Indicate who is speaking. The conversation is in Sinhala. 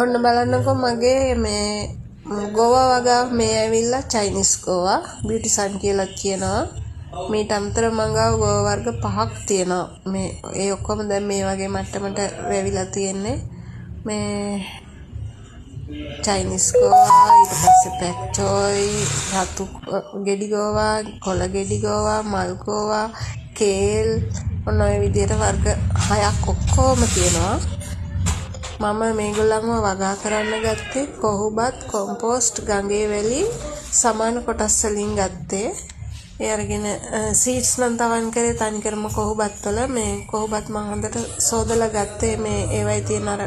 Speaker 1: ඔන්න බලන්නකෝ මගේ මේ ගෝවා වගා මේ ඇවිල්ලා චයිනිස් ගෝවා බියුටිසන් කියලා කියනවා. මීට අමතරව මංගාව ගෝවා වර්ග 5ක් තියෙනවා. මේ ඒ ඔක්කොම දැන් මේ වගේ මට්ටමට වැවිලා තියෙන්නේ. මේ චයිනිස් ගෝවා ඊට පස්සේ පැක්චෝයි රතු ගෙඩි ගෝවා කොළ ගෙඩි ගෝවා මල් ගෝවා කේල් ඔන්න ඔය විදිහට වර්ග 6ක් ඔක්කොම තියෙනවා. මම මේගොල්ලන්ව වගා කරන්න ගත්තේ කොහොබත් කොම්පෝස්ට් ගඟේ වැලි සමාන කොටස් වලින් ගත්තේ. ඒ අරගෙන සීඩ්ස් නම් තවන් කරේ තනිකරම කොහොබත් වල මේ කොහොබත් මම හොඳට සෝදලා ගත්තේ මේ ඒවයි තියෙන අර